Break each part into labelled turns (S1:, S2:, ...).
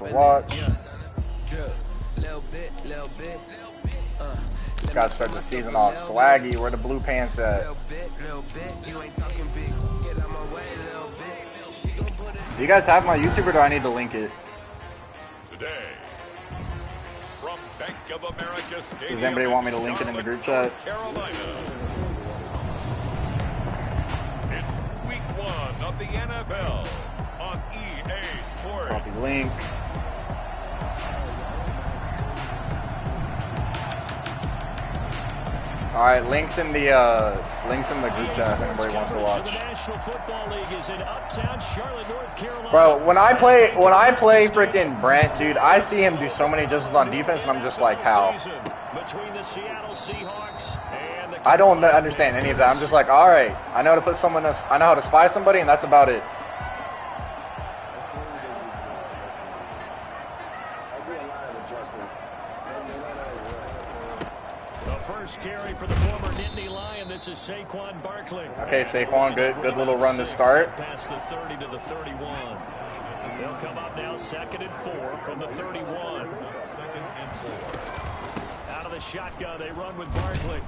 S1: to watch. Gotta start the season off swaggy. Where the blue pants at? Do you guys have my YouTube or do I need to link it?
S2: Today, from Bank of America Stadium,
S1: Does anybody want me to link it in the group chat?
S2: It's week 1 of the NFL on EA Sports.
S1: Copy link. All right, links in the group chat if anybody wants to watch. Bro, when I play freaking Brent, dude, I see him do so many adjustments on defense, and I'm just like, how? I don't understand any of that. I'm just like, all right, I know how to put someone else, I know how to spy somebody, and that's about it.
S3: Carry for the former Nittany Lion. This is Saquon Barkley.
S1: Okay, Saquon, good little run to start.
S3: Past the 30 to the 31. They'll come up now 2nd and 4 from the 31. Out of the shotgun, they run with Barkley.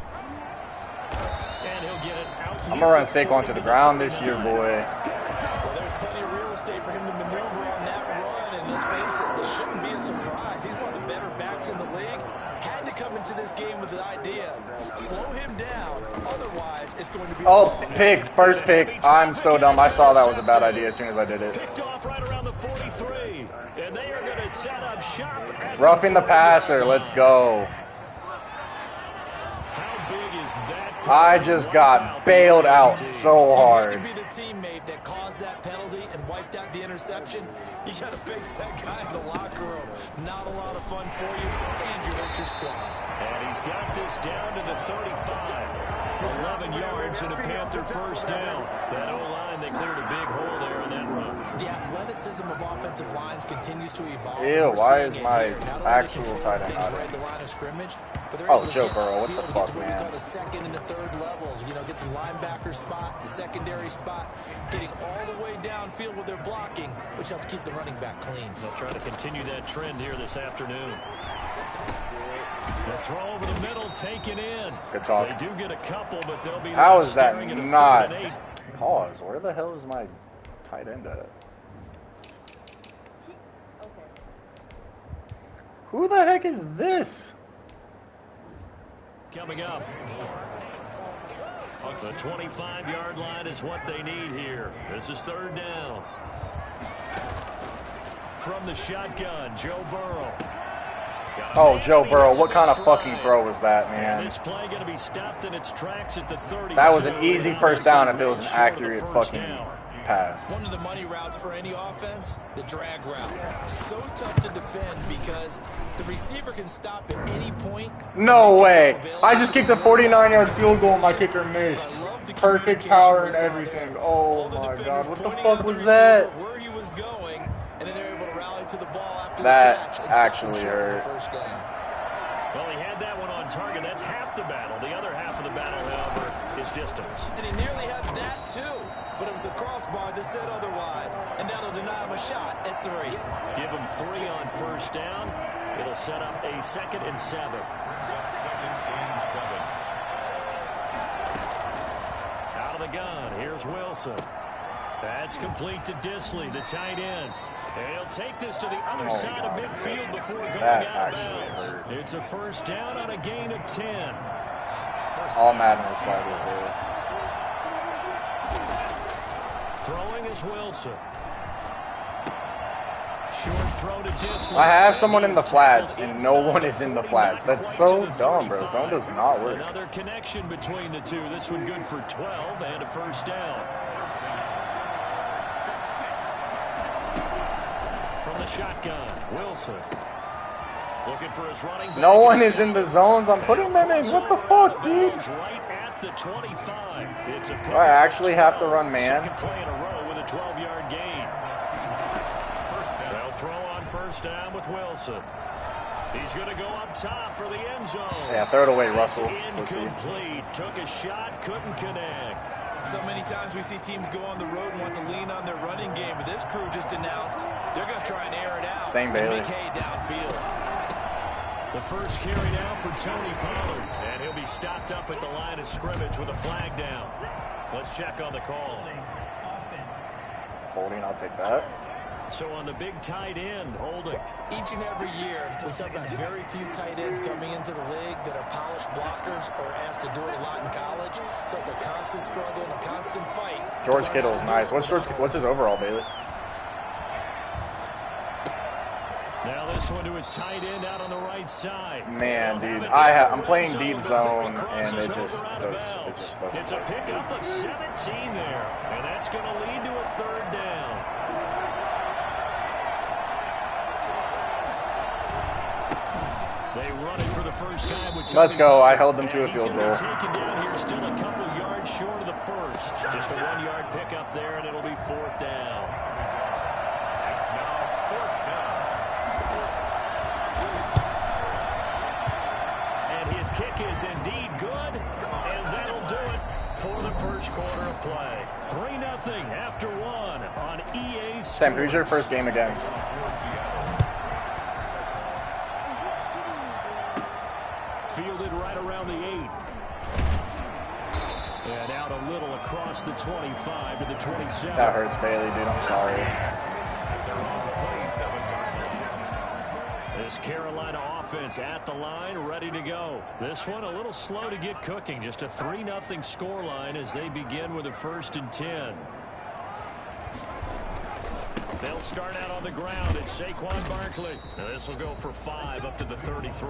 S3: And he'll get it out.
S1: I'm gonna run Saquon to the ground this year, boy.
S4: Well, there's plenty of real estate for him to maneuver on that run, and let's face it, this shouldn't be a surprise. He's one of the better backs in the league. Had to come into this game with the idea, slow him down, otherwise it's going to be...
S1: Oh, pick, first pick. I'm so dumb. I saw that was a bad idea as soon as I did it.
S3: Picked off right around the 43, and they are going to set up shop.
S1: Roughing the passer, let's go.
S3: How big is that?
S1: I just got bailed out so hard.
S4: You have to be the teammate that caused that penalty and wiped out the interception. You got to face that guy in the locker room. Not a lot of fun for you, and you hurt your squad.
S3: And he's got this down to the 35. 11 yards and a Panther first down. That O-line, they cleared a big hole there in that run.
S4: The athleticism of offensive lines continues to evolve.
S1: Ew, why is my actual tight end not in? Oh, Joe Burrow, what the fuck, man?
S4: The second and the third levels, you know, get to linebacker spot, the secondary spot, getting all the way downfield with their blocking, which helps keep the running back clean.
S3: They'll try to continue that trend here this afternoon. The throw over the middle, taken in.
S1: Good talk.
S3: They do get a couple, but they'll be...
S1: How is that not... Pause. Where the hell is my tight end at? Who the heck is this?
S3: Coming up. The 25-yard line is what they need here. This is 3rd down. From the shotgun, Joe Burrow.
S1: Oh, Joe Burrow, what kind of fucking throw was that, man?
S3: This play going to be stopped in its tracks at the 30.
S1: That was an easy first down if it was an accurate fucking pass.
S4: One of the money routes for any offense, the drag route. So tough to defend because the receiver can stop at any point.
S1: No way. I just kicked a 49-yard field goal and my kicker missed. Perfect power and everything. Oh my god, what the fuck was that?
S4: Where he was going, and then they're able to rally to the ball after
S1: that
S4: the catch.
S1: actually hurt.
S3: Well, he had that one on target. That's half the battle. The other half of the battle, however, is distance.
S4: And he nearly had that too. But it was the crossbar that said otherwise, and that'll deny him a shot at 3.
S3: Give him 3 on first down. It'll set up a 2nd and 7. Out of the gun, here's Wilson. That's complete to Disley, the tight end. And he'll take this to the other side of midfield before going out of bounds. It's a first down on a gain of 10.
S1: All Madden sliders here.
S3: Throwing is Wilson. Short throw to Disley.
S1: I have someone in the flats, and no one is in the flats. That's so dumb, bro. Zone does not work.
S3: Another connection between the two. This one good for 12 and a first down. From the shotgun, Wilson. Looking for his running back.
S1: No one is in the zones. I'm putting them in. What the fuck, dude?
S3: Right at the 25. It's a
S1: Do I actually have to run man?
S3: Second play in a row with a 12-yard gain. They'll throw on first down with Wilson. He's going to go up top for the end zone.
S1: Yeah, throw it away, Russell.
S3: Incomplete. Took a shot, couldn't connect.
S4: So many times we see teams go on the road and want to lean on their running game, but this crew just announced they're going to try and air it out.
S1: Same Bailey.
S4: Make hay downfield.
S3: The first carry now for Tony Pollard, and he'll be stopped up at the line of scrimmage with a flag down. Let's check on the call.
S1: Holding, I'll take that.
S3: So on the big tight end, holding.
S4: Each and every year, we talk about very few tight ends coming into the league that are polished blockers or asked to do it a lot in college. So it's a constant struggle and a constant fight.
S1: George Kittle's nice. What's his overall, Bailey?
S3: Now this one to his tight end out on the right side.
S1: Man, dude, I'm playing deep zone, and it just doesn't.
S3: It's a pickup of 17 there, and that's going to lead to a third down. They run it for the first time with
S1: Let's go. I held them to a field goal.
S3: Taken down here, still a couple yards short of the first. Just a 1-yard pickup there, and it'll be fourth down. Kick is indeed good, and that'll do it for the first quarter of play. 3-0 after one on EA Sports.
S1: Sam, who's your first game against?
S3: Fielded right around the 8. And out a little across the 25 to the 27.
S1: That hurts, Bailey, dude. I'm sorry.
S3: This Carolina offense at the line, ready to go. This one a little slow to get cooking. Just a 3-0 scoreline as they begin with a 1st and 10. They'll start out on the ground. It's Saquon Barkley. Now this will go for 5 up to the 33.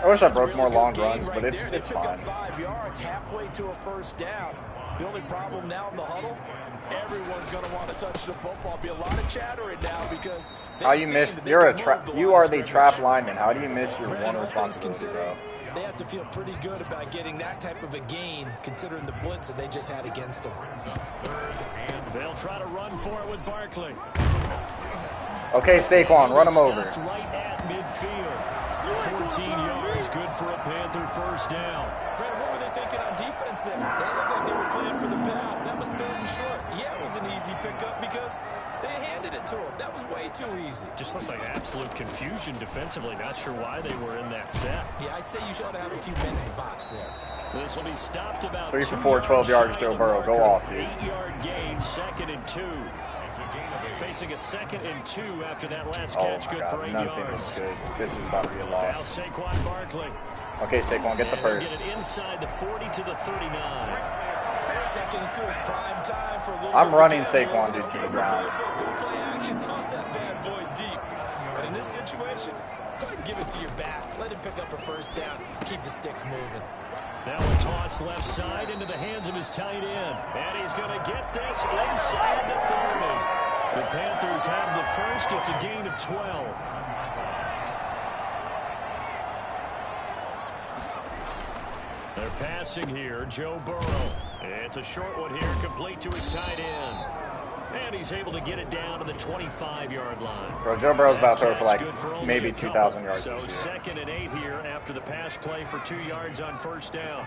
S1: I wish I broke more long runs, but it's fine.
S4: 5 yards, halfway to a first down. The only problem now in the huddle, everyone's going to want to touch the football. Be a lot of chattering now because
S1: how you miss? You are the trap lineman. How do you miss your one responsibility, bro?
S4: They have to feel pretty good about getting that type of a gain, considering the blitz that they just had against them.
S3: They'll try to run for it with Barkley.
S1: Okay, Saquon, run him over.
S3: Right at midfield. 14 yards, good for a Panther first down.
S4: Brad, what were they thinking on defense there? They looked like they were playing for the pass. That was 3rd and short. Yeah, it was an easy pickup because they handed it to him. That was way too easy.
S3: Just looked like absolute confusion defensively. Not sure why they were in that set.
S4: Yeah, I'd say you should have a few men in the box there.
S3: This will be stopped about
S1: 3 for 4, 12 yards, Joe Burrow. Go off, dude.
S3: 8-yard gain, 2nd and 2. Facing a 2nd and 2 after that last catch.
S1: Oh my
S3: good
S1: God,
S3: for 8
S1: nothing
S3: yards.
S1: is good. This is about to be a loss.
S3: Now Saquon Barkley.
S1: Okay, Saquon, get the first.
S3: Get it inside the 40 to the 39.
S4: 2nd and 2 is prime time for a little.
S1: I'm running Saquon, dude, to the ground.
S4: Go play action, toss that bad boy deep. But in this situation, go ahead and give it to your back. Let him pick up a first down. Keep the sticks moving.
S3: Now a toss left side into the hands of his tight end. And he's going to get this inside the 30. The Panthers have the first. It's a gain of 12. They're passing here. Joe Burrow. It's a short one here, complete to his tight end. And he's able to get it down to the 25-yard line.
S1: Bro, Joe Burrow's about to throw for like maybe 2,000 yards
S3: so
S1: this year.
S3: 2nd and 8 here after the pass play for 2 yards on first down.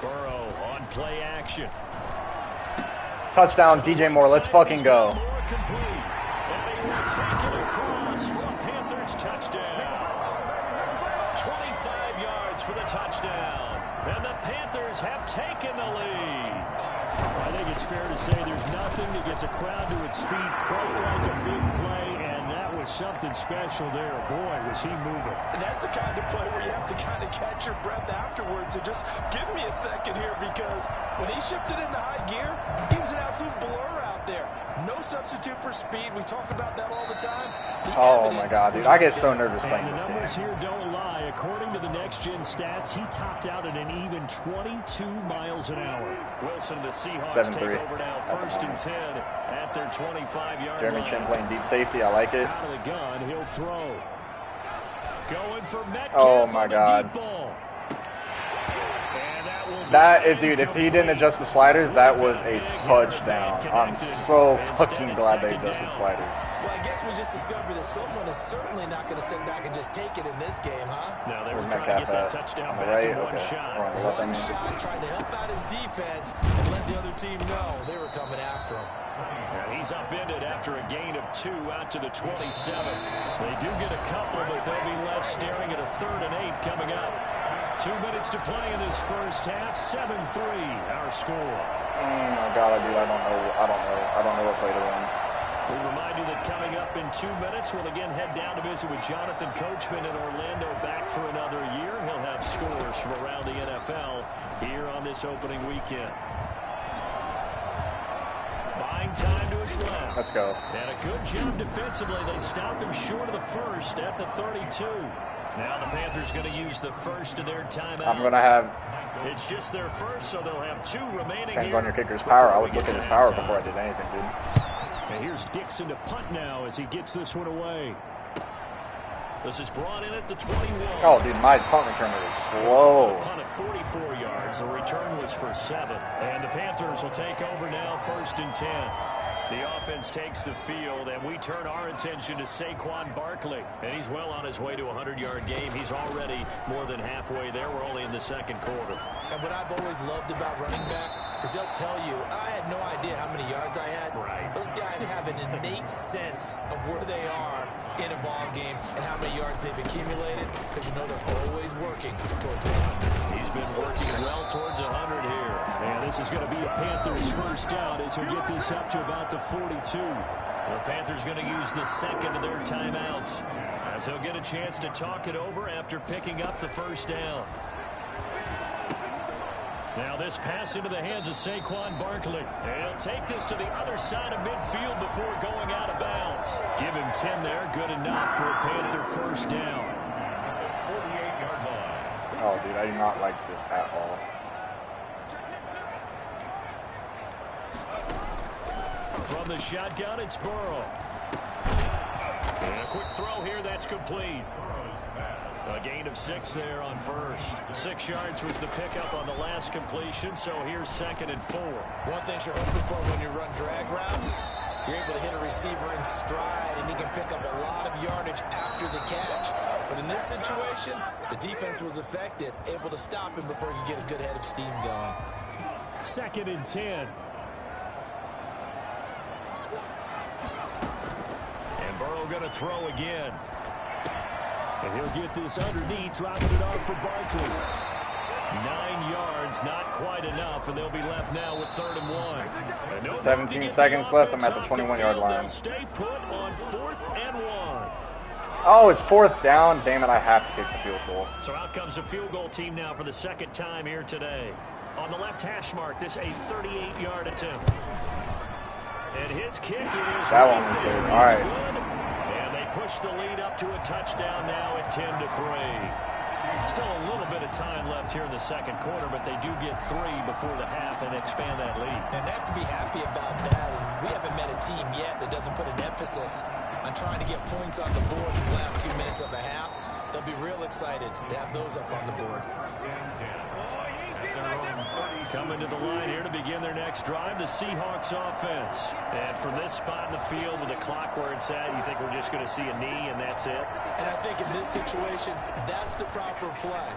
S3: Burrow on play action.
S1: Touchdown, DJ Moore. Let's fucking go.
S3: Panthers touchdown. 25 yards for the touchdown. And the Panthers have taken the lead. I think it's fair to say there's nothing that gets a crowd to its feet quite like a big play, and that was something special there. Boy, was he moving.
S4: And that's the kind of play where you have to kind of catch your breath afterwards and just give me a second here, because when he shifted into high gear, he was an absolute blur out there. No substitute for speed. We talk about that all the time.
S1: Oh my God, dude. I get so nervous playing
S3: and
S1: this
S3: the
S1: game.
S3: numbers here don't lie. According to the next-gen stats, he topped out at an even 22 miles an hour. Wilson and the Seahawks take over now 1st and 10 at their 25-yard
S1: Jeremy
S3: line.
S1: Chin playing deep safety. I like it.
S3: Out of the gun, he'll throw. Going for Metcalf.
S1: Oh my God.
S3: Deep ball. And that will
S1: Dude, if he didn't adjust the sliders, that was a touchdown. I'm so fucking glad they adjusted sliders.
S4: Well, I guess we just discovered that someone is certainly not going to sit back and just take it in this game, huh?
S3: Now they were
S1: Where's
S3: trying to get that
S1: Metcalf at?
S3: touchdown
S1: On the
S3: back
S1: right?
S3: in one
S1: Okay.
S3: shot.
S1: Or on the left, I
S4: One
S1: mean.
S4: shot trying to help out his defense and let the other team know they were coming after him.
S3: And he's upended after a gain of 2 out to the 27. They do get a couple, but they'll be left staring at a 3rd and 8 coming up. 2 minutes to play in this first half. 7-3 our score.
S1: Oh God, dude, I don't know what play to run.
S3: We remind you that coming up in 2 minutes, we'll again head down to visit with Jonathan Coachman in Orlando, back for another year. He'll have scores from around the NFL here on this opening weekend. Buying time to his left.
S1: Let's go.
S3: And a good job defensively. They stopped him short of the first at the 32. Now the Panthers going to use the first of their timeouts.
S1: I'm going to have...
S3: It's just their first, so they'll have 2 remaining.
S1: Depends on your kicker's power. I would look at his power before I did anything, dude.
S3: And here's Dixon to punt now as he gets this one away. This is brought in at the 21.
S1: Oh, dude, my punt returner is slow.
S3: A punt of 44 yards. The return was for 7. And the Panthers will take over now, 1st and 10. The offense takes the field, and we turn our attention to Saquon Barkley. And he's well on his way to a 100-yard game. He's already more than halfway there. We're only in the 2nd quarter.
S4: And what I've always loved about running backs is they'll tell you, I had no idea how many yards I had.
S3: Right.
S4: Those guys have an innate sense of where they are in a ball game and how many yards they've accumulated, because you know they're always working towards 100.
S3: He's been working well towards 100 here. And this is going to be a Panthers first down as he'll get this up to about the 42. The Panthers going to use the 2nd of their timeouts as he'll get a chance to talk it over after picking up the first down. Now this pass into the hands of Saquon Barkley. He'll take this to the other side of midfield before going out of bounds. Give him 10 there. Good enough for a Panther first down.
S2: 48-yard line.
S1: Oh, dude, I do not like this at all.
S3: From the shotgun, it's Burrow. And a quick throw here, that's complete. A gain of 6 there on first. 6 yards was the pickup on the last completion, so here's 2nd and 4.
S4: One thing you're hoping for when you run drag routes, you're able to hit a receiver in stride, and he can pick up a lot of yardage after the catch. But in this situation, the defense was effective, able to stop him before he could get a good head of steam going.
S3: 2nd and 10. And Burrow going to throw again. And he'll get this underneath, dropping it off for Barkley. 9 yards, not quite enough, and they'll be left now with 3rd and 1.
S1: 17 seconds left. I'm at the 21-yard line.
S3: They'll stay put on 4th and 1.
S1: Oh, it's 4th down. Damn it, I have to kick the field goal.
S3: So out comes a field goal team now for the 2nd time here today. On the left hash mark, this a 38-yard attempt. And his kick is
S1: that one was good. All right.
S3: And they push the lead up to a touchdown now at 10-3. Still a little bit of time left here in the 2nd quarter, but they do get 3 before the half and expand that lead.
S4: And they have to be happy about that. And we haven't met a team yet that doesn't put an emphasis on trying to get points on the board in the last 2 minutes of the half. They'll be real excited to have those up on the board.
S3: Coming to the line here to begin their next drive, the Seahawks offense. And from this spot in the field with the clock where it's at, you think we're just going to see a knee and that's it?
S4: And I think in this situation, that's the proper play.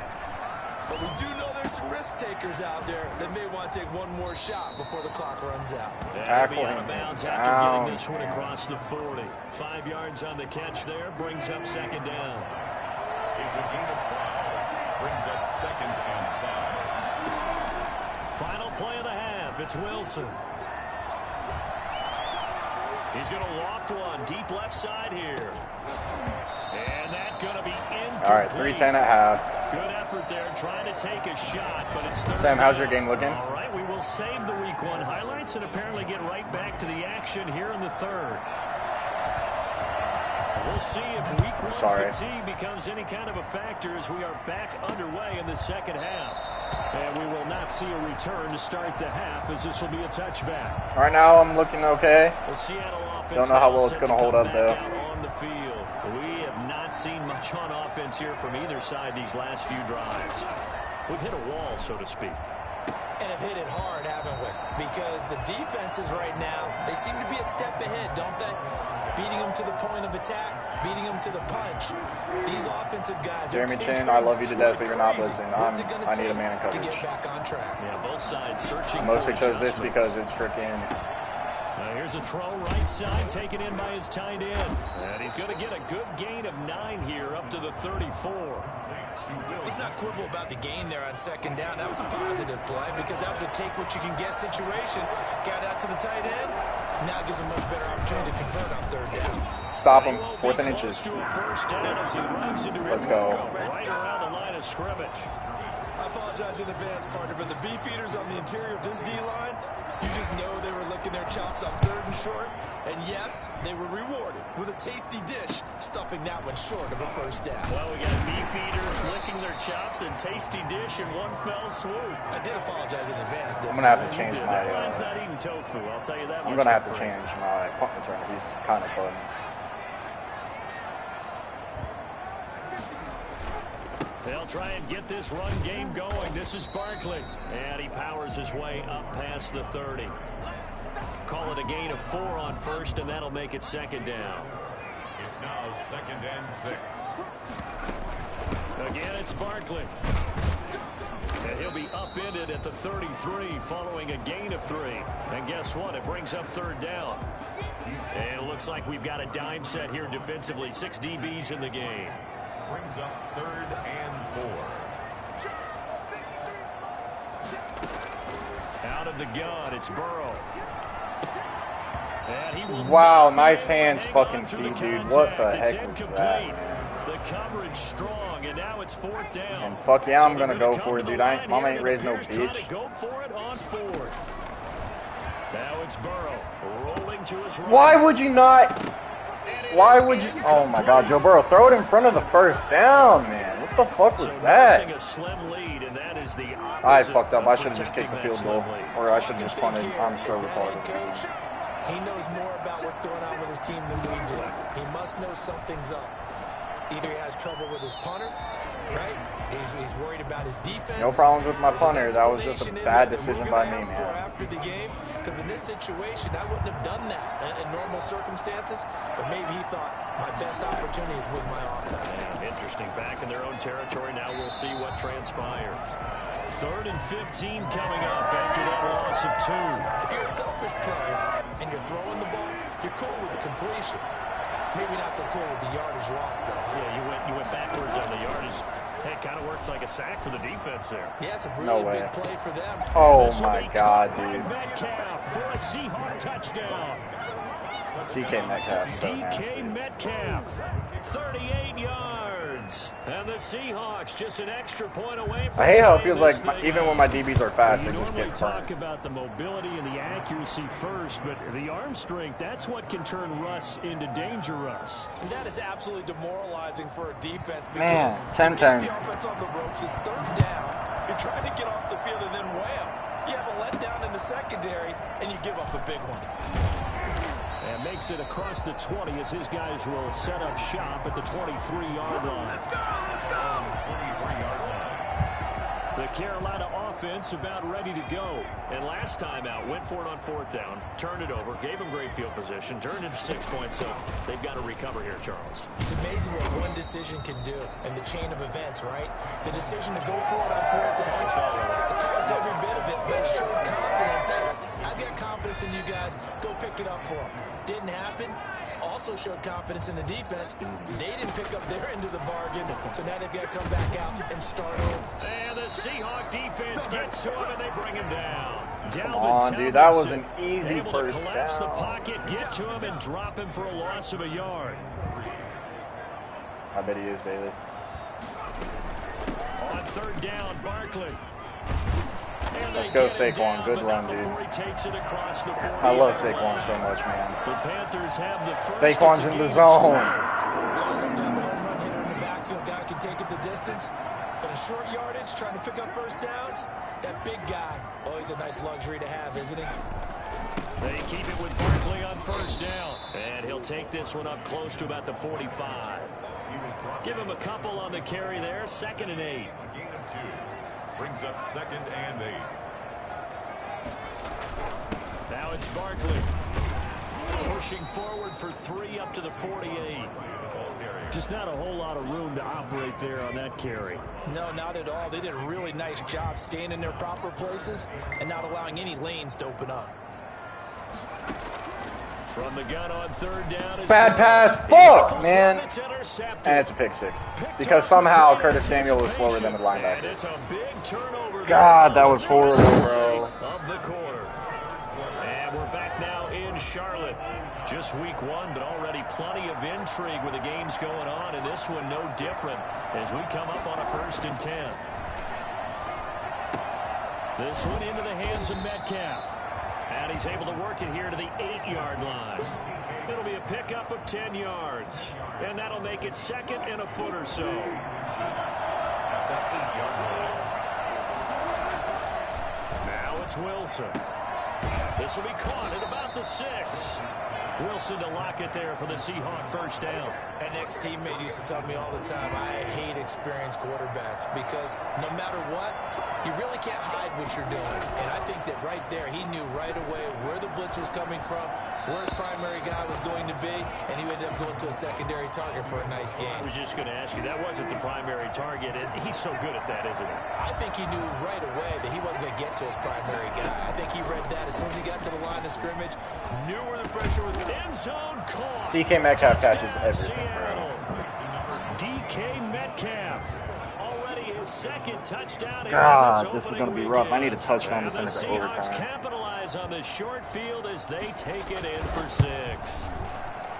S4: But we do know there's some risk takers out there that may want to take one more shot before the clock runs out.
S3: That'll be out of bounds after getting this one across the 40. 5 yards on the catch there, brings up 2nd down.
S2: It's a gain of 5. Brings up 2nd and 5.
S3: Final play of the half, it's Wilson. He's going to loft one deep left side here. And that's going to be incomplete.
S1: All right, 3:10 at half.
S3: Good effort there, trying to take a shot, but it's 3rd.
S1: Sam, how's your game looking?
S3: All right, we will save the Week 1 highlights and apparently get right back to the action here in the 3rd. We'll see if Week 1 fatigue becomes any kind of a factor as we are back underway in the 2nd half. And we will not see a return to start the half as this will be a touchback.
S1: Right now, I'm looking okay.
S3: The Seattle offense
S1: Don't know how well it's going to hold up, though.
S3: On the field. We have not seen much on offense here from either side these last few drives. We've hit a wall, so to speak.
S4: have hit it hard, haven't we? Because the defenses right now, they seem to be a step ahead, don't they? Beating them to the point of attack, beating them to the punch. These offensive guys.
S1: Jeremy Chin, I love you to death, but you're not listening. I need a man in coverage.
S4: To get back on track.
S3: Yeah, both sides searching.
S1: I mostly chose this because it's freaking.
S3: Here's a throw right side, taken in by his tight end. And he's going to get a good gain of 9 here, up to the 34.
S4: Let's not quibble about the gain there on second down. That was a positive play because that was a take-what-you-can-get situation. Got out to the tight end. Now it gives a much better opportunity to convert on third down.
S1: Stop him. 4th and inches. Let's go.
S3: Right around the line of scrimmage.
S4: I apologize in advance, partner, but the beef eaters on the interior of this D-line, you just know they were licking their chops on 3rd and short. And yes, they were rewarded with a tasty dish, stuffing that one short of a first down.
S3: Well, we got beef eaters licking their chops and tasty dish in one fell swoop.
S4: I did apologize in advance,
S1: I'm going to have to change my...
S3: That not eating tofu, I'll tell you that
S1: I'm going to have to change my punt return. He's kind of buttons.
S3: They'll try and get this run game going. This is Barkley. And he powers his way up past the 30. Call it a gain of 4 on first, and that'll make it second down.
S2: It's now 2nd and 6.
S3: Again, it's Barkley. And he'll be upended at the 33 following a gain of 3. And guess what? It brings up 3rd down. And it looks like we've got a dime set here defensively. 6 DBs in the game.
S2: Brings up 3rd and 4.
S3: Out of the gun, it's Burrow.
S1: Wow, nice hands, fucking feet, dude. What the heck was that, man?
S3: The coverage strong, and now it's 4th down.
S1: And fuck yeah, I'm gonna go for it, dude. Mama ain't raised no bitch.
S3: Go for it on 4th. Now it's Burrow rolling to his right.
S1: Why would you not? Why would you? Oh my God, Joe Burrow, throw it in front of the first down, man. What the fuck was that? I fucked up. I should have just kicked the field goal, or I should have just punted. I'm so retarded.
S4: He knows more about what's going on with his team than we do. He must know something's up. Either he has trouble with his punter, right? He's worried about his defense.
S1: No problems with my punter. That was just a bad decision by me, man.
S4: After the game, because in this situation, I wouldn't have done that in normal circumstances. But maybe he thought my best opportunity is with my offense.
S3: Yeah, interesting. Back in their own territory. Now we'll see what transpires. 3rd and 15 coming up after that loss of 2.
S4: If you're a selfish player and you're throwing the ball, you're cool with the completion. Maybe not so cool with the yardage loss, though.
S3: Yeah, you went backwards on the yardage. Hey, it kind of works like a sack for the defense there.
S4: Yeah, it's a really big play for them.
S1: Oh my God, dude.
S3: Metcalf for a Seahawks touchdown.
S1: DK Metcalf. So
S3: DK Metcalf, 38 yards. And the Seahawks just an extra point away from.
S1: I hate how it feels like even when my DBs are fast, they just
S3: normally
S1: get
S3: talk
S1: burned.
S3: about the mobility and the accuracy first, but the arm strength, that's what can turn Russ into danger Russ.
S4: And that is absolutely demoralizing for a defense because
S1: Man, 10-10.
S4: the offense on the ropes is 3rd down. You're trying to get off the field and then wham. You have a letdown in the secondary and you give up a big one.
S3: And makes it across the 20 as his guys will set up shop at the 23-yard line. The Carolina offense about ready to go. And last time out, went for it on 4th down, turned it over, gave them great field position, turned it to 6 points, so they've got to recover here, Charles.
S4: It's amazing what one decision can do in the chain of events, right? The decision to go for it on 4th down. It caused every bit of it, but it showed confidence. Hey, I've got confidence in you guys. Go pick it up for them. Didn't happen. Also showed confidence in the defense. They didn't pick up their end of the bargain, so now they've got to come back out and start over.
S3: And the Seahawks defense gets to him, and they bring him down.
S1: Come on, dude. That was an easy
S3: able
S1: first
S3: to collapse
S1: down.
S3: the pocket, get to him, and drop him for a loss of a yard.
S1: I bet he is, Bailey.
S3: On 3rd down, Barkley.
S1: Let's go, Saquon. Good run, dude. I love Saquon so much, man.
S3: The Panthers have the first.
S1: Saquon's in the zone.
S4: Well, the home run hitter in the backfield guy can take it the distance. But a short yardage, trying to pick up first downs, that big guy, oh, he's a nice luxury to have, isn't he?
S3: They keep it with Barkley on 1st down. And he'll take this one up close to about the 45. Give him a couple on the carry there. 2nd and 8.
S2: Brings up 2nd and 8.
S3: Now it's Barkley. Pushing forward for 3 up to the 48. Just not a whole lot of room to operate there on that carry.
S4: No, not at all. They did a really nice job staying in their proper places and not allowing any lanes to open up.
S3: From the gun on 3rd down.
S1: Bad pass. Fuck, man. And it's a pick 6. Because somehow Curtis Samuel was slower than the linebacker.
S3: It's a big turnover.
S1: God, that was horrible, bro.
S3: Of the quarter. And we're back now in Charlotte. Just week 1, but already plenty of intrigue with the games going on, and this one no different as we come up on a 1st and 10. This one into the hands of Metcalf. And he's able to work it here to the 8-yard line. It'll be a pickup of 10 yards. And that'll make it 2nd and a foot or so. Now it's Wilson. This will be caught at about the 6. Wilson to lock it there for the Seahawk 1st down.
S4: An ex-teammate used to tell me all the time, I hate experienced quarterbacks because no matter what, you really can't hide what you're doing. And I think that right there, he knew right away where the blitz was coming from, where his primary guy was going to be, and he ended up going to a secondary target for a nice game.
S3: I was just going to ask you, that wasn't the primary target. He's so good at that, isn't he?
S4: I think he knew right away that he wasn't going to get to his primary guy. I think he read that as soon as he got to the line of scrimmage, knew where the pressure was going to be.
S3: End zone caught.
S1: DK Metcalf catches everything, bro.
S3: DK Metcalf. Already his 2nd touchdown.
S1: God, this is going to be rough. I need a touchdown to send it to
S3: overtime.
S1: overtime.
S3: Capitalize on the short field as they take it in for 6.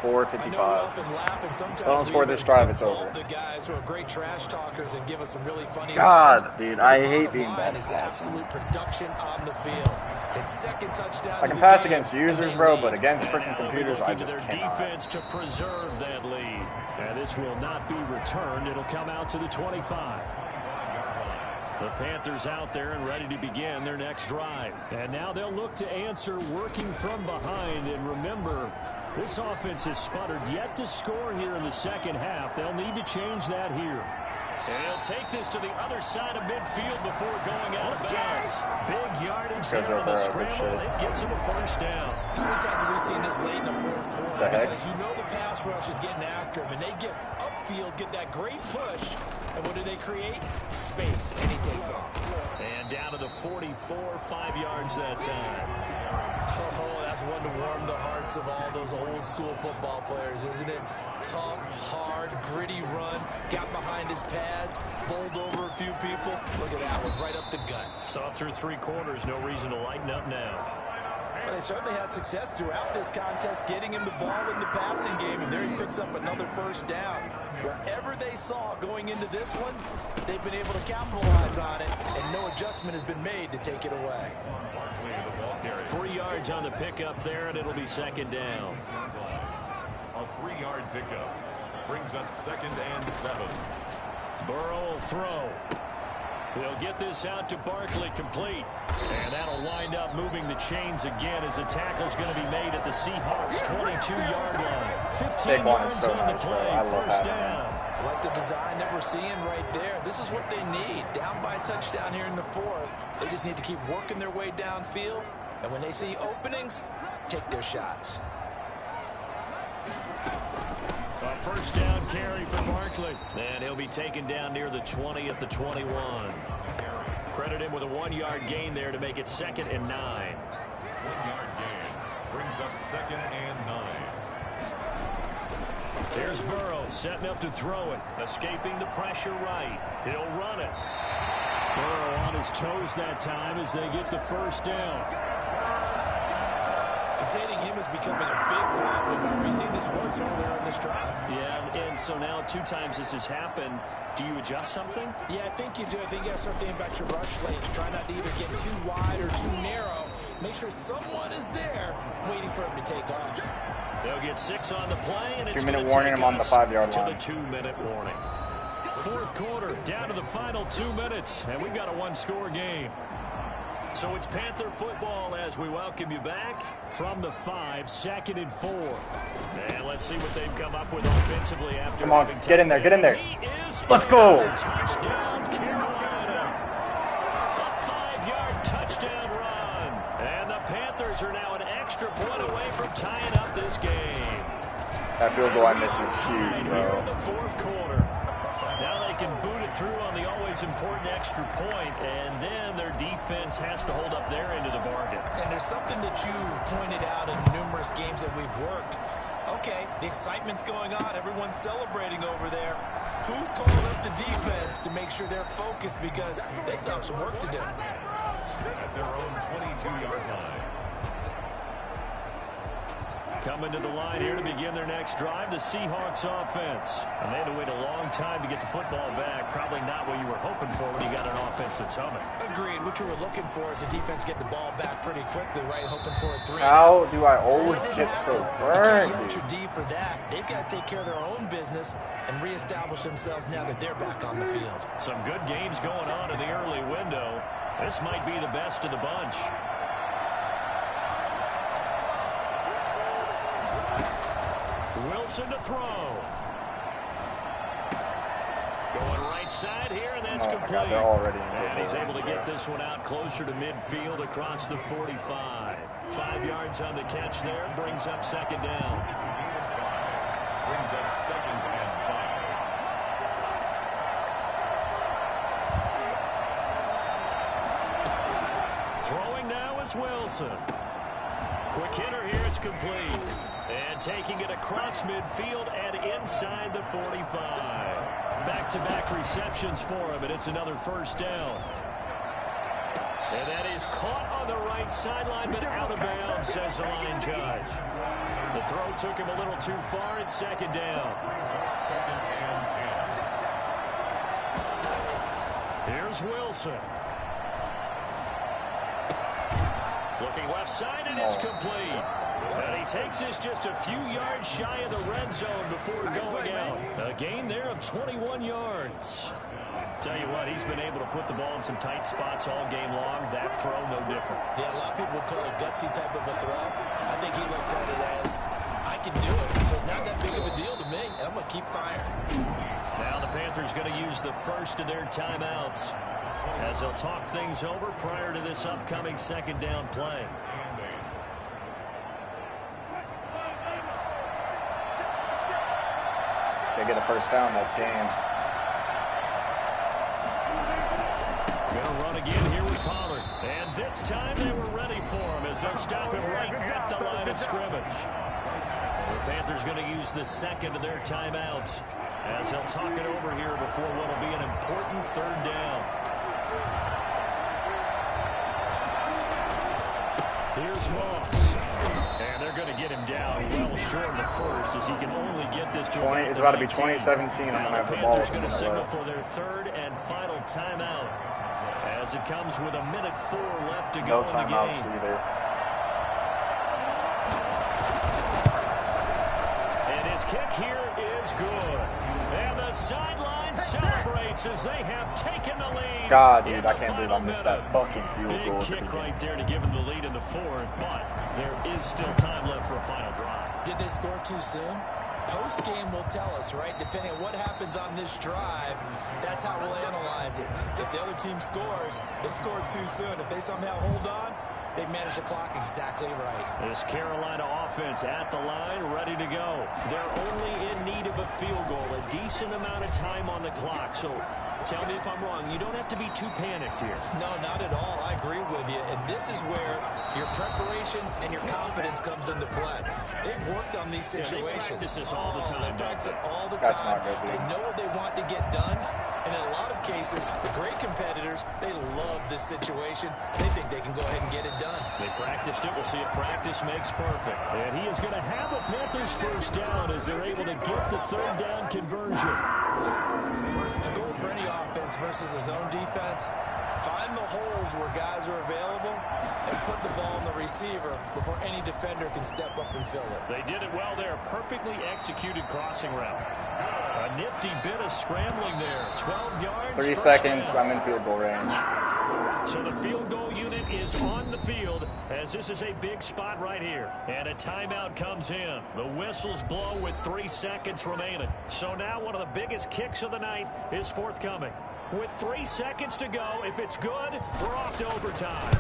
S1: 4:55. Don't score this drive, it's over.
S4: The guys who are great trash talkers and give us some really funny.
S1: God, dude, I hate being bad at
S4: his
S1: passing.
S4: absolute production on the field. His 2nd touchdown.
S1: I can pass against users, bro, but against freaking computers, I just
S3: their
S1: cannot.
S3: Defense to preserve that lead. And this will not be returned. It'll come out to the 25. The Panthers out there and ready to begin their next drive. And now they'll look to answer working from behind. And remember, this offense has sputtered yet to score here in the 2nd half. They'll need to change that here. And he'll take this to the other side of midfield before going out of bounds. Big yardage there on the scramble. It gets him a 1st down.
S4: How many times have we seen this late in the 4th quarter? Because you know the pass rush is getting after him, and they get upfield, get that great push, and what do they create? Space, and he takes off.
S3: And down to the 44, 5 yards that time.
S4: Oh, that's one to warm the hearts of all those old school football players, isn't it? Tough, hard, gritty run, got behind his pads, bowled over a few people. Look at that one, right up the gut.
S3: Saw through 3 quarters, no reason to lighten up now.
S4: Well, they certainly had success throughout this contest, getting him the ball in the passing game, and there he picks up another 1st down. Wherever they saw going into this one, they've been able to capitalize on it, and no adjustment has been made to take it away.
S3: 3 yards on the pickup there, and it'll be 2nd down.
S2: A 3-yard pickup brings up 2nd and 7.
S3: Burrow will throw. He'll get this out to Barkley, complete. And that'll wind up moving the chains again as the tackle's going to be made at the Seahawks' 22-yard line. 15 yards
S1: so
S3: on the
S1: nice,
S3: play, 1st down.
S4: I like the design that we're seeing right there. This is what they need. Down by a touchdown here in the 4th. They just need to keep working their way downfield. And when they see openings, take their shots.
S3: A 1st down carry for Barkley. And he'll be taken down near the 20 at the 21. Credit him with a 1-yard gain there to make it 2nd and 9.
S2: 1-yard gain brings up 2nd and 9.
S3: Here's Burrow setting up to throw it. Escaping the pressure right. He'll run it. Burrow on his toes that time as they get the 1st down.
S4: Containing him is becoming a big problem. We've already seen this once earlier in this drive.
S3: Yeah, and so now 2 times this has happened. Do you adjust something?
S4: Yeah, I think you do. I think you got to start thinking about your rush lanes. Try not to either get too wide or too narrow. Make sure someone is there waiting for him to take off.
S3: They'll get 6 on the play, and it's
S1: 2-minute warning. I'm on the 5-yard line.
S3: To the 2-minute warning. 4th quarter, down to the final 2 minutes, and we've got a 1-score game. So it's Panther football as we welcome you back from the 5, 2nd and 4. And let's see what they've come up with offensively after.
S1: Come on, get in there, get in there. Let's go.
S3: Touchdown, Carolina. A 5-yard touchdown run. extra point away from tying up this game.
S1: That field goal I missed is huge,
S3: Here
S1: bro.
S3: in the fourth quarter. Now they can boot it through on the always important extra point, and then their defense has to hold up their end of the bargain.
S4: And there's something that you've pointed out in numerous games that we've worked. Okay, the excitement's going on. Everyone's celebrating over there. Who's calling up the defense to make sure they're focused, because they still have some work to do.
S2: At their own 22-yard line.
S3: Coming to the line here to begin their next drive, the Seahawks offense. And they had to wait a long time to get the football back. Probably not what you were hoping for when you got an offense that's humming.
S4: Agreed. What you were looking for is the defense get the ball back pretty quickly, right? Hoping for a 3.
S1: How do I always get so burned,
S4: You
S1: dude?
S4: your D for that. They've got to take care of their own business and reestablish themselves now that they're back on the field.
S3: Some good games going on in the early window. This might be the best of the bunch. Wilson to throw. Going right side here, and that's complete.
S1: God, they're already in
S3: And he's able to
S1: range,
S3: get this one out closer to midfield across the 45. 5 yards on the catch there, brings up second down.
S2: Brings up second and 5.
S3: Throwing now is Wilson. Quick hitter here, it's complete. And taking it across midfield and inside the 45. Back-to-back receptions for him, and it's another first down. And that is caught on the right sideline, but out of bounds, says the line judge. The throw took him a little too far. It's second down.
S2: Second and 10.
S3: Here's Wilson. Looking left side, and it's complete. And he takes this just a few yards shy of the red zone before going out. A gain there of 21 yards. Tell you what, he's been able to put the ball in some tight spots all game long. That throw, no different.
S4: Yeah, a lot of people would call it gutsy type of a throw. I think he looks at it as, I can do it, so it's not that big of a deal to me, and I'm going to keep firing.
S3: Now the Panthers going to use the first of their timeouts as they'll talk things over prior to this upcoming second down play.
S1: They get a first down, that's game.
S3: Gonna run again here with Pollard. And this time they were ready for him as they'll stop him right at the line of scrimmage. The Panthers going to use the second of their timeouts as they'll talk it over here before what will be an important third down. Here's Moss. And they're going to get him down well short of the first as he can only get this to
S1: 20, it's about to be 2017. I'm going to have the ball.
S3: Panthers going to signal for their third and final timeout as it comes with 1:04 left to go in the game.
S1: No timeouts either.
S3: And his kick here is good. And the sideline celebrates as they have taken the lead.
S1: God, dude, I can't believe I missed that fucking field goal.
S3: Big kick right there to give them the lead in the fourth, but there is still time left for a final drive.
S4: Did they score too soon? Post-game will tell us, right? Depending on what happens on this drive, that's how we'll analyze it. If the other team scores, they scored too soon. If they somehow hold on, they manage the clock exactly right.
S3: This Carolina offense at the line, ready to go. They're only in need of a field goal, a decent amount of time on the clock. So tell me if I'm wrong. You don't have to be too panicked here.
S4: No, not at all. I agree with you. And this is where your preparation and your confidence comes into play. They've worked on these situations.
S3: They practice this all the time.
S4: They practice it all the
S1: That's
S4: time.
S1: not good,
S4: They
S1: dude.
S4: know what they want to get done. And in a lot of cases, the great competitors, they love this situation. They think they can go ahead and get it done.
S3: They practiced it. We'll see if practice makes perfect. And he is going to have a Panthers first down as they're able to get the third down conversion.
S4: The goal for any offense versus a zone defense, find the holes where guys are available and put the ball on the receiver before any defender can step up and fill it.
S3: They did it well there. Perfectly executed crossing route. A nifty bit of scrambling there. 12 yards.
S1: 3
S3: first
S1: seconds,
S3: down.
S1: I'm in field goal range.
S3: So the field goal unit is on the field as this is a big spot right here. And a timeout comes in. The whistles blow with 3 seconds remaining. So now one of the biggest kicks of the night is forthcoming. With 3 seconds to go, if it's good, we're off to overtime.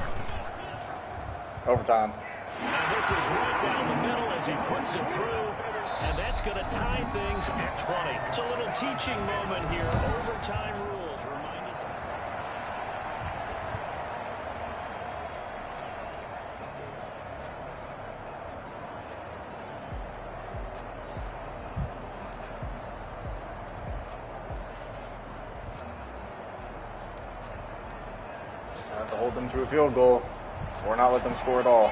S1: Overtime.
S3: And this is right down the middle as he puts it through. And that's going to tie things at 20. It's a little teaching moment here. Overtime rules remind us.
S1: I have to hold them to a field goal or not let them score at all.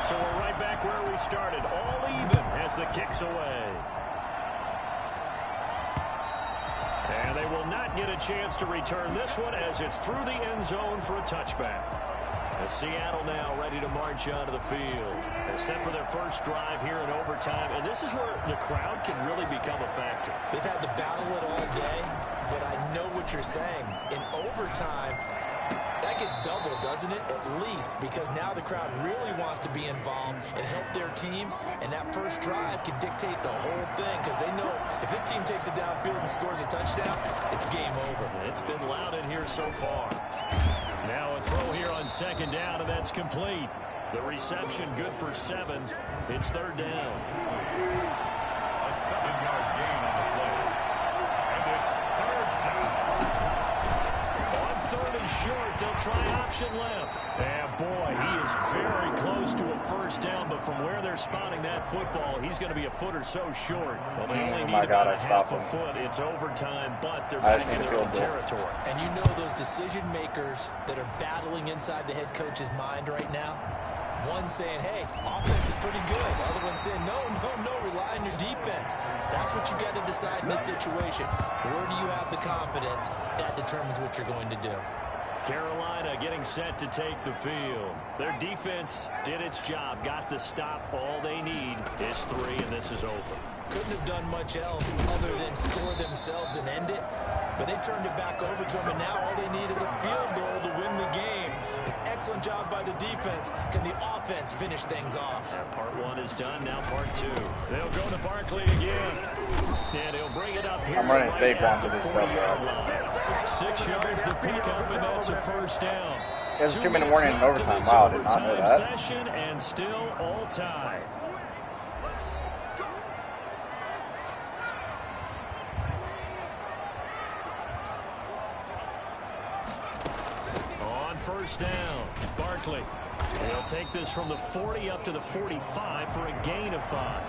S3: So we're right back where we started, all even as the kick's away. And they will not get a chance to return this one as it's through the end zone for a touchback. As Seattle now ready to march onto the field. They set for their first drive here in overtime, and this is where the crowd can really become a factor.
S4: They've had to battle it all day, but I know what you're saying. In overtime, that gets doubled, doesn't it? At least, because now the crowd really wants to be involved and help their team, and that first drive can dictate the whole thing because they know if this team takes it downfield and scores a touchdown, it's game over.
S3: It's been loud in here so far. Now a throw here on second down, and that's complete. The reception good for 7. It's third down.
S2: A 7-yard gain on the play. And it's third down.
S3: On third and short, they'll try option left. And boy, he is very close to a first down, but from where they're spotting that football, he's going to be a foot or so short. Well, they only need about a half a foot. It's overtime, but they're back in their own territory.
S4: And you know those decision makers that are battling inside the head coach's mind right now? One saying, hey, offense is pretty good. The other one saying, no, rely on your defense. That's what you got to decide in this situation. Where do you have the confidence? That determines what you're going to do.
S3: Carolina getting set to take the field. Their defense did its job, got the stop. All they need is 3, and this is over.
S4: Couldn't have done much else other than score themselves and end it. But they turned it back over to them, and now all they need is a field goal to win the game. An excellent job by the defense. Can the offense finish things off?
S3: Part 1 is done, now part 2. They'll go to Barkley again. And he'll bring it up here.
S1: I'm running safe onto this stuff, bro.
S3: 6 yards the pickup, and that's a first down.
S1: There's a 2-minute warning in overtime. Wow, I did not know that.
S3: Session and still all tied. On first down, Barkley. He'll take this from the 40 up to the 45 for a gain of 5.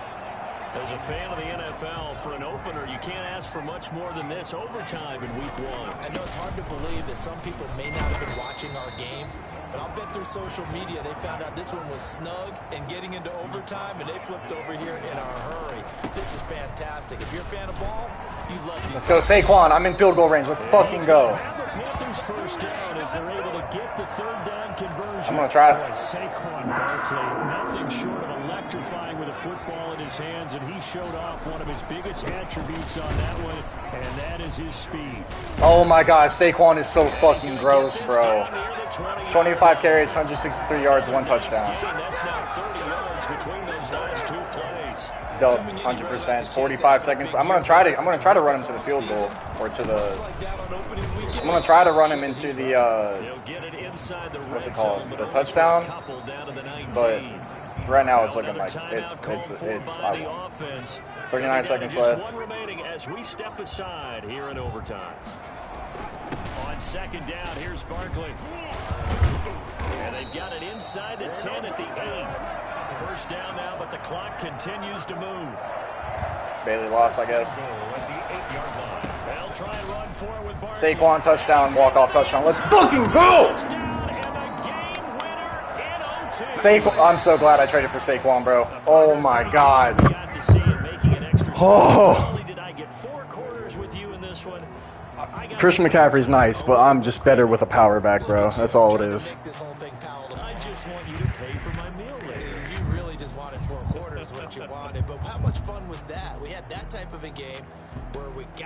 S3: As a fan of the NFL, for an opener, you can't ask for much more than this overtime in week 1.
S4: I know it's hard to believe that some people may not have been watching our game, but I'll bet through social media they found out this one was snug and getting into overtime, and they flipped over here in a hurry. This is fantastic. If you're a fan of ball, you love these.
S1: Let's go, Saquon. I'm in field goal range. Let's fucking go.
S3: Panthers first down as they're able to get the third down conversion.
S1: I'm going to try it.
S3: Saquon Barkley, nothing short of electrifying with a football in his hands, and he showed off one of his biggest attributes on that one, and that is his speed.
S1: Oh my God, Saquon is so fucking gross, bro. 25 carries, 163 yards, 1 touchdown.
S3: That's now 30 yards between those last 2 plays.
S1: Dub, 100%. 45 seconds. I'm gonna try to run him to the field goal or to the. I'm gonna try to run him into the. What's it called? The touchdown. But right now it's looking like it's 39 seconds left.
S3: Remaining as we step aside here in overtime. On second down, here's Barkley. And they've got it inside the 10 at the 8. First down now, but the clock continues to move.
S1: Bailey lost, I guess.
S3: At the 8-yard line. They'll try and run forward with Barkley.
S1: Saquon touchdown, walk-off touchdown. Let's fucking go! Saquon, I'm so glad I traded for Saquon, bro. Oh my God. Oh. Christian McCaffrey's nice, but I'm just better with a power back, bro. That's all it is.
S3: I just want you to pay for my meal later.
S4: You really just wanted 4 quarters, what you wanted. But how much fun was that? We had that type of a game where we got